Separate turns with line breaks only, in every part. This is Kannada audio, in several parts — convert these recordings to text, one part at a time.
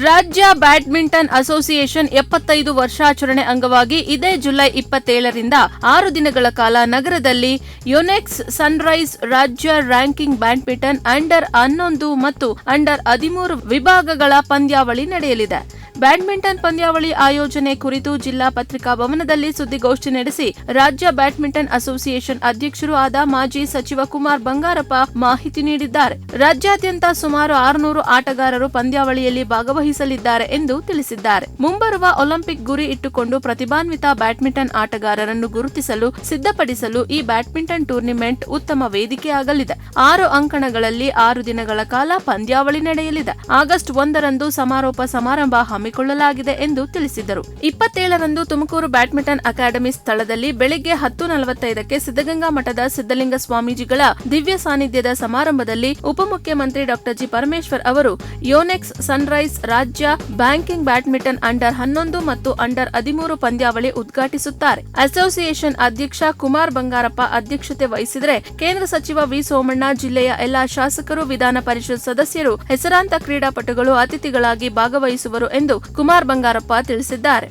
ರಾಜ್ಯ ಬ್ಯಾಡ್ಮಿಂಟನ್ ಅಸೋಸಿಯೇಷನ್ 75 ವರ್ಷಾಚರಣೆ ಅಂಗವಾಗಿ ಇದೇ ಜುಲೈ 27ರಿಂದ 6 ದಿನಗಳ ಕಾಲ ನಗರದಲ್ಲಿ ಯೋನೆಕ್ಸ್ ಸನ್ರೈಸ್ ರಾಜ್ಯ ರ್ಯಾಂಕಿಂಗ್ ಬ್ಯಾಡ್ಮಿಂಟನ್ ಅಂಡರ್ 11 ಮತ್ತು ಅಂಡರ್ 13 ವಿಭಾಗಗಳ ಪಂದ್ಯಾವಳಿ ನಡೆಯಲಿದೆ. ಬ್ಯಾಡ್ಮಿಂಟನ್ ಪಂದ್ಯಾವಳಿ ಆಯೋಜನೆ ಕುರಿತು ಜಿಲ್ಲಾ ಪತ್ರಿಕಾ ಭವನದಲ್ಲಿ ಸುದ್ದಿಗೋಷ್ಠಿ ನಡೆಸಿ ರಾಜ್ಯ ಬ್ಯಾಡ್ಮಿಂಟನ್ ಅಸೋಸಿಯೇಷನ್ ಅಧ್ಯಕ್ಷರು ಆದ ಮಾಜಿ ಸಚಿವ ಕುಮಾರ್ ಬಂಗಾರಪ್ಪ ಮಾಹಿತಿ ನೀಡಿದ್ದಾರೆ. ರಾಜ್ಯಾದ್ಯಂತ ಸುಮಾರು 600 ಆಟಗಾರರು ಪಂದ್ಯಾವಳಿಯಲ್ಲಿ ಭಾಗವಹಿಸಲಿದ್ದಾರೆ ಎಂದು ತಿಳಿಸಿದ್ದಾರೆ. ಮುಂಬರುವ ಒಲಿಂಪಿಕ್ ಗುರಿ ಇಟ್ಟುಕೊಂಡು ಪ್ರತಿಭಾನ್ವಿತ ಬ್ಯಾಡ್ಮಿಂಟನ್ ಆಟಗಾರರನ್ನು ಗುರುತಿಸಲು ಸಿದ್ಧಪಡಿಸಲು ಈ ಬ್ಯಾಡ್ಮಿಂಟನ್ ಟೂರ್ನಿಮೆಂಟ್ ಉತ್ತಮ ವೇದಿಕೆಯಾಗಲಿದೆ. 6 ಅಂಕಣಗಳಲ್ಲಿ 6 ದಿನಗಳ ಕಾಲ ಪಂದ್ಯಾವಳಿ ನಡೆಯಲಿದೆ. ಆಗಸ್ಟ್ 1ರಂದು ಸಮಾರೋಪ ಸಮಾರಂಭ ಹಮ್ಮಿಕೊಳ್ಳಲಾಗಿದೆ ಎಂದು ತಿಳಿಸಿದರು. 27ರಂದು ತುಮಕೂರು ಬ್ಯಾಡ್ಮಿಂಟನ್ ಅಕಾಡೆಮಿ ಸ್ಥಳದಲ್ಲಿ ಬೆಳಗ್ಗೆ 10:45ಕ್ಕೆ ಸಿದ್ದಗಂಗಾ ಮಠದ ಸಿದ್ದಲಿಂಗ ಸ್ವಾಮೀಜಿಗಳ ದಿವ್ಯ ಸಾನ್ನಿಧ್ಯದ ಸಮಾರಂಭದಲ್ಲಿ ಉಪಮುಖ್ಯಮಂತ್ರಿ ಡಾ ಜಿ ಪರಮೇಶ್ವರ್ ಅವರು ಯೋನೆಕ್ಸ್ ಸನ್ರೈಸ್ ರಾಜ್ಯ ಬ್ಯಾಂಕಿಂಗ್ ಬ್ಯಾಡ್ಮಿಂಟನ್ ಅಂಡರ್ 11 ಮತ್ತು ಅಂಡರ್ 13 ಪಂದ್ಯಾವಳಿ ಉದ್ಘಾಟಿಸುತ್ತಾರೆ. ಅಸೋಸಿಯೇಷನ್ ಅಧ್ಯಕ್ಷ ಕುಮಾರ್ ಬಂಗಾರಪ್ಪ ಅಧ್ಯಕ್ಷತೆ ವಹಿಸಿದರೆ ಕೇಂದ್ರ ಸಚಿವ ವಿ ಸೋಮಣ್ಣ, ಜಿಲ್ಲೆಯ ಎಲ್ಲಾ ಶಾಸಕರು, ವಿಧಾನ ಪರಿಷತ್ ಸದಸ್ಯರು, ಹೆಸರಾಂತ ಕ್ರೀಡಾಪಟುಗಳು ಅತಿಥಿಗಳಾಗಿ ಭಾಗವಹಿಸುವರು ಎಂದು ಕುಮಾರ್ ಬಂಗಾರಪ್ಪ ತಿಳಿಸಿದ್ದಾರೆ.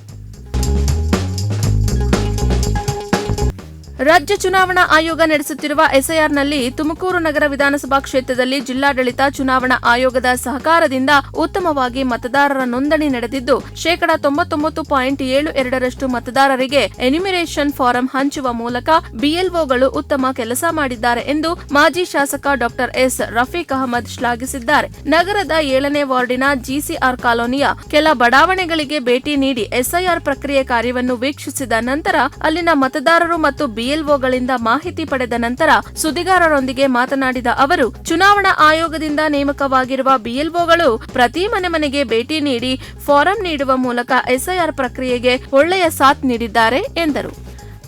ರಾಜ್ಯ ಚುನಾವಣಾ ಆಯೋಗ ನಡೆಸುತ್ತಿರುವ ಎಸ್ಐಆರ್ನಲ್ಲಿ ತುಮಕೂರು ನಗರ ವಿಧಾನಸಭಾ ಕ್ಷೇತ್ರದಲ್ಲಿ ಜಿಲ್ಲಾಡಳಿತ ಚುನಾವಣಾ ಆಯೋಗದ ಸಹಕಾರದಿಂದ ಉತ್ತಮವಾಗಿ ಮತದಾರರ ನೋಂದಣಿ ನಡೆದಿದ್ದು 99.72% ಮತದಾರರಿಗೆ ಎನ್ಯುಮರೇಷನ್ ಫಾರಂ ಹಂಚುವ ಮೂಲಕ ಬಿಎಲ್ಒಗಳು ಉತ್ತಮ ಕೆಲಸ ಮಾಡಿದ್ದಾರೆ ಎಂದು ಮಾಜಿ ಶಾಸಕ ಡಾ ಎಸ್ ರಫೀಕ್ ಅಹಮದ್ ಶ್ಲಾಘಿಸಿದ್ದಾರೆ. ನಗರದ 7ನೇ ವಾರ್ಡಿನ ಜಿಸಿಆರ್ ಕಾಲೋನಿಯ ಕೆಲ ಬಡಾವಣೆಗಳಿಗೆ ಭೇಟಿ ನೀಡಿ ಎಸ್ಐಆರ್ ಪ್ರಕ್ರಿಯೆ ಕಾರ್ಯವನ್ನು ವೀಕ್ಷಿಸಿದ ನಂತರ ಅಲ್ಲಿನ ಮತದಾರರು ಮತ್ತು ಬಿಎಲ್ಒಗಳಿಂದ ಮಾಹಿತಿ ಪಡೆದ ನಂತರ ಸುದ್ದಿಗಾರರೊಂದಿಗೆ ಮಾತನಾಡಿದ ಅವರು, ಚುನಾವಣಾ ಆಯೋಗದಿಂದ ನೇಮಕವಾಗಿರುವ ಬಿಎಲ್ಒಗಳು ಪ್ರತಿ ಮನೆಗೆ ಭೇಟಿ ನೀಡಿ ಫಾರಂ ನೀಡುವ ಮೂಲಕ ಎಸ್ಐಆರ್ ಪ್ರಕ್ರಿಯೆಗೆ ಒಳ್ಳೆಯ ಸಾಥ್ ನೀಡಿದ್ದಾರೆ ಎಂದರು.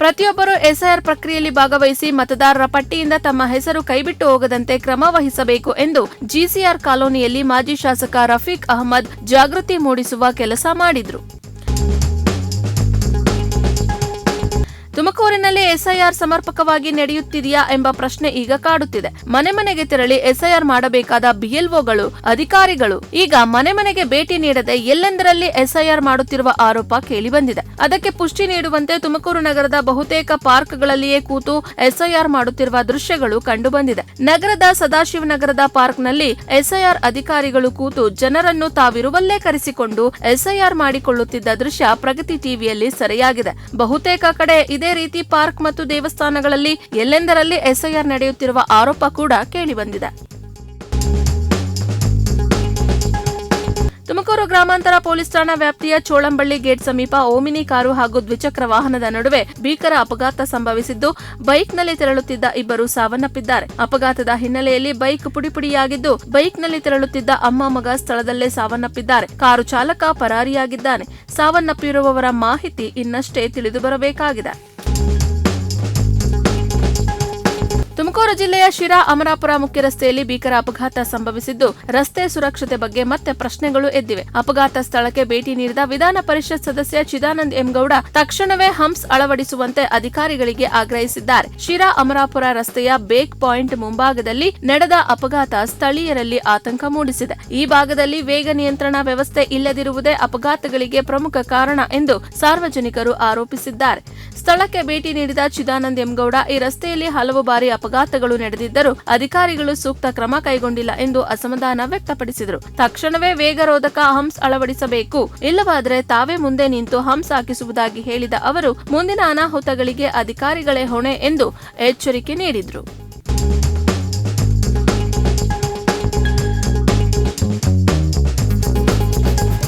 ಪ್ರತಿಯೊಬ್ಬರು ಎಸ್ಐಆರ್ ಪ್ರಕ್ರಿಯೆಯಲ್ಲಿ ಭಾಗವಹಿಸಿ ಮತದಾರರ ಪಟ್ಟಿಯಿಂದ ತಮ್ಮ ಹೆಸರು ಕೈಬಿಟ್ಟು ಹೋಗದಂತೆ ಕ್ರಮ ವಹಿಸಬೇಕು ಎಂದು ಜಿಸಿಆರ್ ಕಾಲೋನಿಯಲ್ಲಿ ಮಾಜಿ ಶಾಸಕ ರಫೀಕ್ ಅಹಮದ್ ಜಾಗೃತಿ ಮೂಡಿಸುವ ಕೆಲಸ ಮಾಡಿದ್ರು. ತುಮಕೂರಿನಲ್ಲಿ ಎಸ್ಐಆರ್ ಸಮರ್ಪಕವಾಗಿ ನಡೆಯುತ್ತಿದೆಯಾ ಎಂಬ ಪ್ರಶ್ನೆ ಈಗ ಕಾಡುತ್ತಿದೆ. ಮನೆಗೆ ತೆರಳಿ ಎಸ್ಐಆರ್ ಮಾಡಬೇಕಾದ ಬಿಎಲ್ಒಗಳು, ಅಧಿಕಾರಿಗಳು ಈಗ ಮನೆಗೆ ಭೇಟಿ ನೀಡದೆ ಎಲ್ಲೆಂದರಲ್ಲಿ ಎಸ್ಐಆರ್ ಮಾಡುತ್ತಿರುವ ಆರೋಪ ಕೇಳಿಬಂದಿದೆ. ಅದಕ್ಕೆ ಪುಷ್ಟಿ ನೀಡುವಂತೆ ತುಮಕೂರು ನಗರದ ಬಹುತೇಕ ಪಾರ್ಕ್ಗಳಲ್ಲಿಯೇ ಕೂತು ಎಸ್ಐಆರ್ ಮಾಡುತ್ತಿರುವ ದೃಶ್ಯಗಳು ಕಂಡುಬಂದಿದೆ. ನಗರದ ಸದಾಶಿವನಗರದ ಪಾರ್ಕ್ನಲ್ಲಿ ಎಸ್ಐಆರ್ ಅಧಿಕಾರಿಗಳು ಕೂತು ಜನರನ್ನು ತಾವಿರುವಲ್ಲೇ ಕರೆಸಿಕೊಂಡು ಎಸ್ಐಆರ್ ಮಾಡಿಕೊಳ್ಳುತ್ತಿದ್ದ ದೃಶ್ಯ ಪ್ರಗತಿ ಟಿವಿಯಲ್ಲಿ ಸೆರೆಯಾಗಿದೆ. ಬಹುತೇಕ ಕಡೆ ಇದೇ ರೀತಿ ಪಾರ್ಕ್ ಮತ್ತು ದೇವಸ್ಥಾನಗಳಲ್ಲಿ ಎಲ್ಲೆಂದರಲ್ಲಿ ಎಸ್ಐಆರ್ ನಡೆಯುತ್ತಿರುವ ಆರೋಪ ಕೂಡ ಕೇಳಿಬಂದಿದೆ. ತುಮಕೂರು ಗ್ರಾಮಾಂತರ ಪೊಲೀಸ್ ಠಾಣಾ ವ್ಯಾಪ್ತಿಯ ಚೋಳಂಬಳ್ಳಿ ಗೇಟ್ ಸಮೀಪ ಓಮಿನಿ ಕಾರು ಹಾಗೂ ದ್ವಿಚಕ್ರ ವಾಹನದ ನಡುವೆ ಭೀಕರ ಅಪಘಾತ ಸಂಭವಿಸಿದ್ದು, ಬೈಕ್ನಲ್ಲಿ ತೆರಳುತ್ತಿದ್ದ ಇಬ್ಬರು ಸಾವನ್ನಪ್ಪಿದ್ದಾರೆ. ಅಪಘಾತದ ಹಿನ್ನೆಲೆಯಲ್ಲಿ ಬೈಕ್ ಪುಡಿಪುಡಿಯಾಗಿದ್ದು, ಬೈಕ್ನಲ್ಲಿ ತೆರಳುತ್ತಿದ್ದ ಅಮ್ಮ ಮಗ ಸ್ಥಳದಲ್ಲೇ ಸಾವನ್ನಪ್ಪಿದ್ದಾರೆ. ಕಾರು ಚಾಲಕ ಪರಾರಿಯಾಗಿದ್ದಾನೆ. ಸಾವನ್ನಪ್ಪಿರುವವರ ಮಾಹಿತಿ ಇನ್ನಷ್ಟೇ ತಿಳಿದುಬರಬೇಕಾಗಿದೆ. ತುಮಕೂರು ಜಿಲ್ಲೆಯ ಶಿರಾ ಅಮರಾಪುರ ಮುಖ್ಯ ರಸ್ತೆಯಲ್ಲಿ ಭೀಕರ ಅಪಘಾತ ಸಂಭವಿಸಿದ್ದು, ರಸ್ತೆ ಸುರಕ್ಷತೆ ಬಗ್ಗೆ ಮತ್ತೆ ಪ್ರಶ್ನೆಗಳು ಎದ್ದಿವೆ. ಅಪಘಾತ ಸ್ಥಳಕ್ಕೆ ಭೇಟಿ ನೀಡಿದ ವಿಧಾನ ಪರಿಷತ್ ಸದಸ್ಯ ಚಿದಾನಂದ್ ಎಂಗೌಡ ತಕ್ಷಣವೇ ಹಂಪ್ಸ್ ಅಳವಡಿಸುವಂತೆ ಅಧಿಕಾರಿಗಳಿಗೆ ಆಗ್ರಹಿಸಿದ್ದಾರೆ. ಶಿರಾ ಅಮರಾಪುರ ರಸ್ತೆಯ ಬೇಕ್ ಪಾಯಿಂಟ್ ಮುಂಭಾಗದಲ್ಲಿ ನಡೆದ ಅಪಘಾತ ಸ್ಥಳೀಯರಲ್ಲಿ ಆತಂಕ ಮೂಡಿಸಿದೆ. ಈ ಭಾಗದಲ್ಲಿ ವೇಗ ನಿಯಂತ್ರಣ ವ್ಯವಸ್ಥೆ ಇಲ್ಲದಿರುವುದೇ ಅಪಘಾತಗಳಿಗೆ ಪ್ರಮುಖ ಕಾರಣ ಎಂದು ಸಾರ್ವಜನಿಕರು ಆರೋಪಿಸಿದ್ದಾರೆ. ಸ್ಥಳಕ್ಕೆ ಭೇಟಿ ನೀಡಿದ ಚಿದಾನಂದ್ ಎಂಗೌಡ ಈ ರಸ್ತೆಯಲ್ಲಿ ಹಲವು ಬಾರಿ ಅಪಘಾತಗಳು ನಡೆದಿದ್ದರೂ ಅಧಿಕಾರಿಗಳು ಸೂಕ್ತ ಕ್ರಮ ಕೈಗೊಂಡಿಲ್ಲ ಎಂದು ಅಸಮಾಧಾನ ವ್ಯಕ್ತಪಡಿಸಿದರು. ತಕ್ಷಣವೇ ವೇಗರೋಧಕ ಹಂಪ್ಸ್ ಅಳವಡಿಸಬೇಕು, ಇಲ್ಲವಾದರೆ ತಾವೇ ಮುಂದೆ ನಿಂತು ಹಂಪ್ಸ್ ಹಾಕಿಸುವುದಾಗಿ ಹೇಳಿದ ಅವರು ಮುಂದಿನ ಅನಾಹುತಗಳಿಗೆ ಅಧಿಕಾರಿಗಳೇ ಹೊಣೆ ಎಂದು ಎಚ್ಚರಿಕೆ ನೀಡಿದರು.